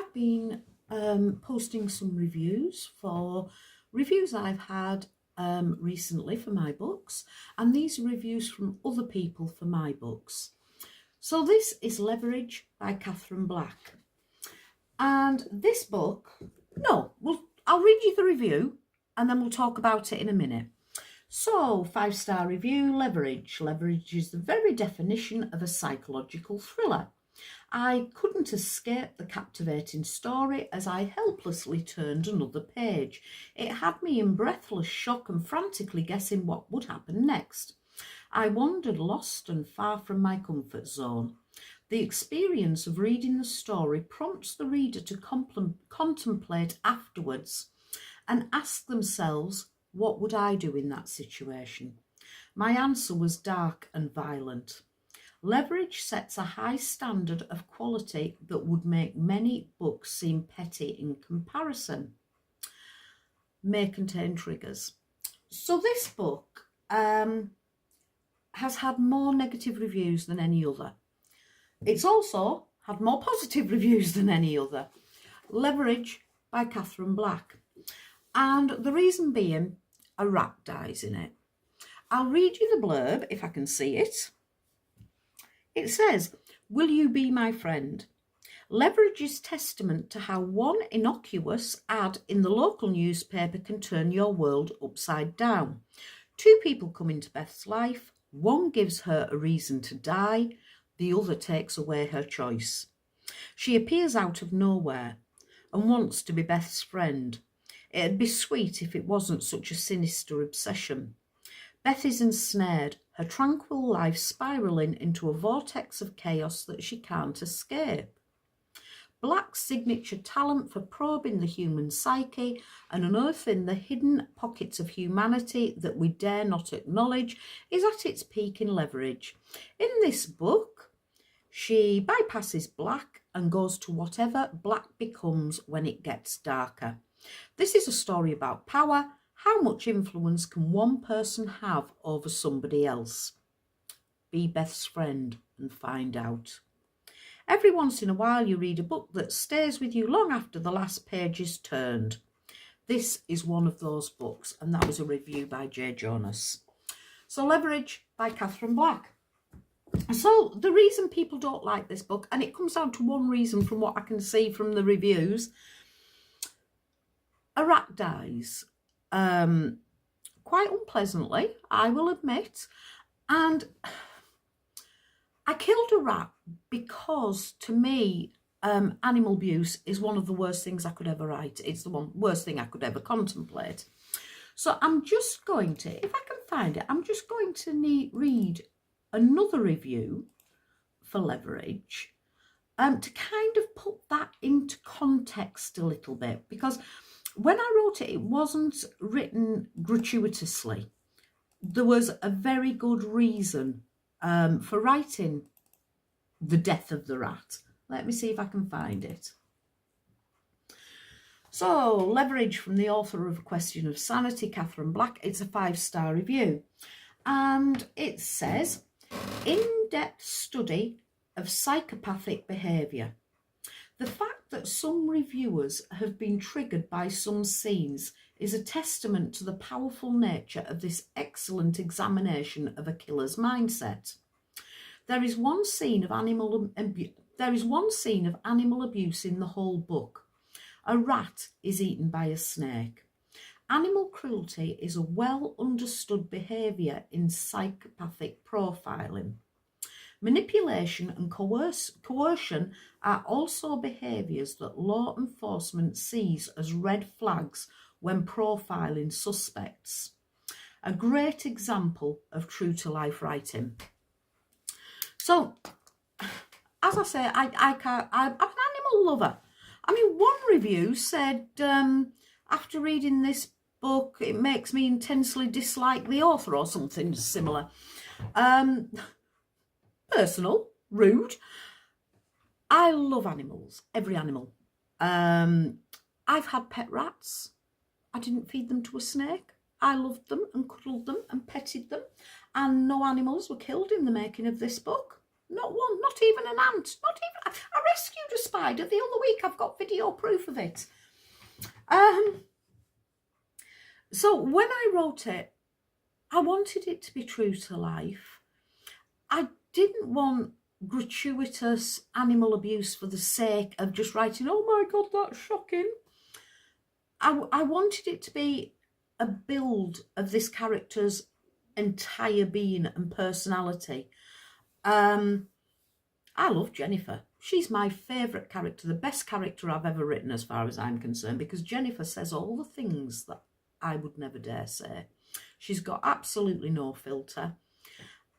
have been posting some reviews for reviews I've had recently for my books, and these are reviews from other people for my books. So this is Leverage by Katherine Black. And this book, I'll read you the review and then we'll talk about it in a minute. So, 5-star review, Leverage. Leverage is the very definition of a psychological thriller. I couldn't escape the captivating story as I helplessly turned another page. It had me in breathless shock and frantically guessing what would happen next. I wandered lost and far from my comfort zone. The experience of reading the story prompts the reader to contemplate afterwards and ask themselves, what would I do in that situation? My answer was dark and violent. Leverage sets a high standard of quality that would make many books seem petty in comparison. May contain triggers. So this book has had more negative reviews than any other. It's also had more positive reviews than any other. Leverage by Katherine Black. And the reason being, a rat dies in it. I'll read you the blurb if I can see it. It says, "Will you be my friend?" Leverage is testament to how one innocuous ad in the local newspaper can turn your world upside down. Two people come into Beth's life. One gives her a reason to die. The other takes away her choice. She appears out of nowhere and wants to be Beth's friend. It'd be sweet if it wasn't such a sinister obsession. Beth is ensnared, her tranquil life spiralling into a vortex of chaos that she can't escape. Black's signature talent for probing the human psyche and unearthing the hidden pockets of humanity that we dare not acknowledge is at its peak in Leverage. In this book, she bypasses Black and goes to whatever Black becomes when it gets darker. This is a story about power. How much influence can one person have over somebody else? Be Beth's friend and find out. Every once in a while you read a book that stays with you long after the last page is turned. This is one of those books, and that was a review by J. Jonas. So Leverage by Katherine Black. So the reason people don't like this book, and it comes down to one reason from what I can see from the reviews, a rat dies. Quite unpleasantly, I will admit, and I killed a rat because, to me, animal abuse is one of the worst things I could ever write. It's the worst thing I could ever contemplate. So I'm just going to, if I can find it, I'm just going to read another review for Leverage to kind of put that into context a little bit, because when I wrote it, it wasn't written gratuitously. There was a very good reason for writing the death of the rat. Let me see if I can find it. So, Leverage from the author of A Question of Sanity, Katherine Black. It's a 5-star review. And it says, in-depth study of psychopathic behaviour. The fact that some reviewers have been triggered by some scenes is a testament to the powerful nature of this excellent examination of a killer's mindset. There is one scene of animal abuse in the whole book. A rat is eaten by a snake. Animal cruelty is a well understood behaviour in psychopathic profiling. Manipulation and coercion are also behaviours that law enforcement sees as red flags when profiling suspects. A great example of true-to-life writing. So, as I say, I'm an animal lover. I mean, one review said, after reading this book, it makes me intensely dislike the author or something similar. Personal, rude. I love animals, every animal. I've had pet rats. I didn't feed them to a snake. I loved them and cuddled them and petted them, and no animals were killed in the making of this book. Not one, not even an ant, not even. I rescued a spider the other week. I've got video proof of it. So when I wrote it, I wanted it to be true to life. I didn't want gratuitous animal abuse for the sake of just writing, oh my God, that's shocking. I wanted it to be a build of this character's entire being and personality. I love Jennifer. She's my favourite character, the best character I've ever written as far as I'm concerned, because Jennifer says all the things that I would never dare say. She's got absolutely no filter.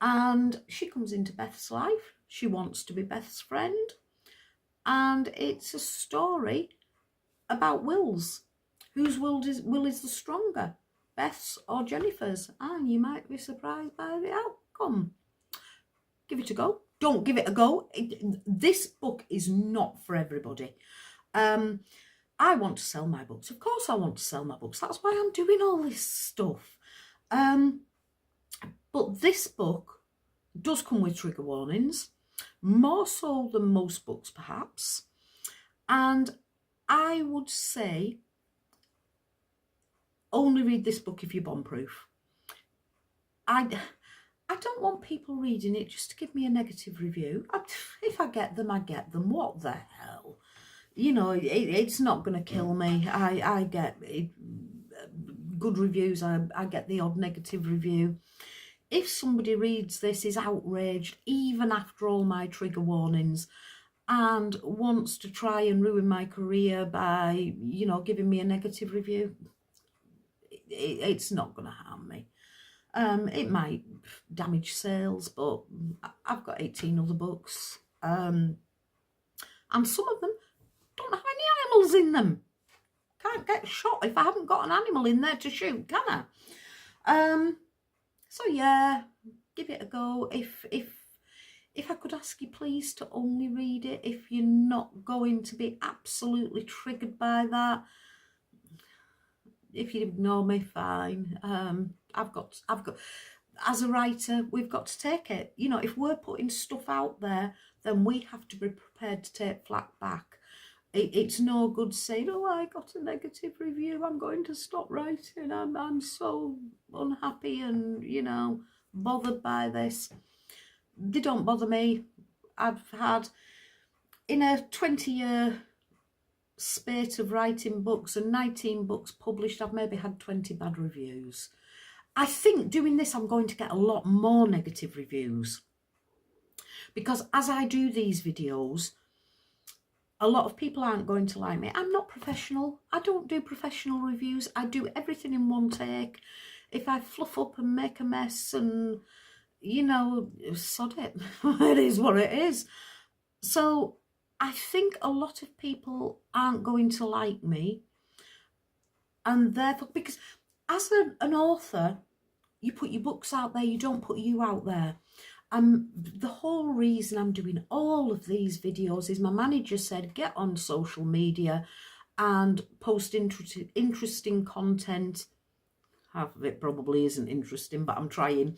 And she comes into Beth's life. She wants to be Beth's friend. And it's a story about wills. Whose will is the stronger, Beth's or Jennifer's? And you might be surprised by the outcome. Give it a go. Don't give it a go. This book is not for everybody. I want to sell my books. Of course I want to sell my books. That's why I'm doing all this stuff. But this book does come with trigger warnings, more so than most books perhaps. And I would say only read this book if you're bomb-proof. I don't want people reading it just to give me a negative review. If I get them, I get them. What the hell? You know, it's not going to kill me. I get good reviews. I get the odd negative review. If somebody reads this, is outraged, even after all my trigger warnings, and wants to try and ruin my career by, you know, giving me a negative review, it's not going to harm me. It might damage sales, but I've got 18 other books. And some of them don't have any animals in them. Can't get shot if I haven't got an animal in there to shoot, can I? So yeah, give it a go. If I could ask you please to only read it if you're not going to be absolutely triggered by that. If you ignore me, fine. I've got, as a writer, we've got to take it. You know, if we're putting stuff out there, then we have to be prepared to take flack back. It's no good saying, oh, I got a negative review, I'm going to stop writing, I'm so unhappy and, you know, bothered by this. They don't bother me. I've had, in a 20-year spate of writing books and 19 books published, I've maybe had 20 bad reviews. I think doing this I'm going to get a lot more negative reviews, because as I do these videos, a lot of people aren't going to like me. I'm not professional. I don't do professional reviews. I do everything in one take. If I fluff up and make a mess and, you know, sod it. It is what it is. So I think a lot of people aren't going to like me, and therefore, because as an author, you put your books out there, you don't put you out there. The whole reason I'm doing all of these videos is my manager said, get on social media and post interesting content. Half of it probably isn't interesting, but I'm trying.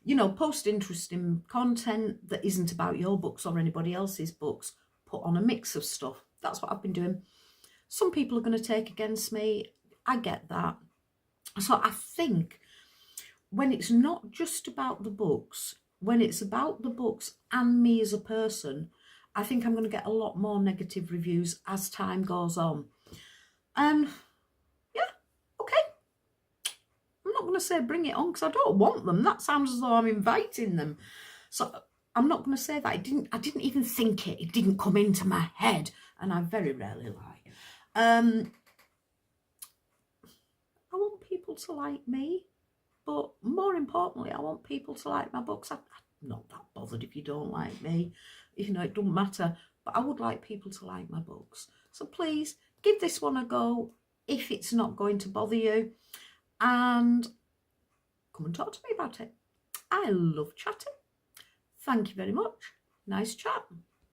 You know, post interesting content that isn't about your books or anybody else's books. Put on a mix of stuff. That's what I've been doing. Some people are going to take against me. I get that. So I think when it's not just about the books, when it's about the books and me as a person, I think I'm going to get a lot more negative reviews as time goes on. And yeah, okay. I'm not going to say bring it on because I don't want them. That sounds as though I'm inviting them. So I'm not going to say that. I didn't even think it. It didn't come into my head. And I very rarely lie. I want people to like me. But more importantly, I want people to like my books. I'm not that bothered if you don't like me. You know, it doesn't matter. But I would like people to like my books. So please, give this one a go if it's not going to bother you. And come and talk to me about it. I love chatting. Thank you very much. Nice chat.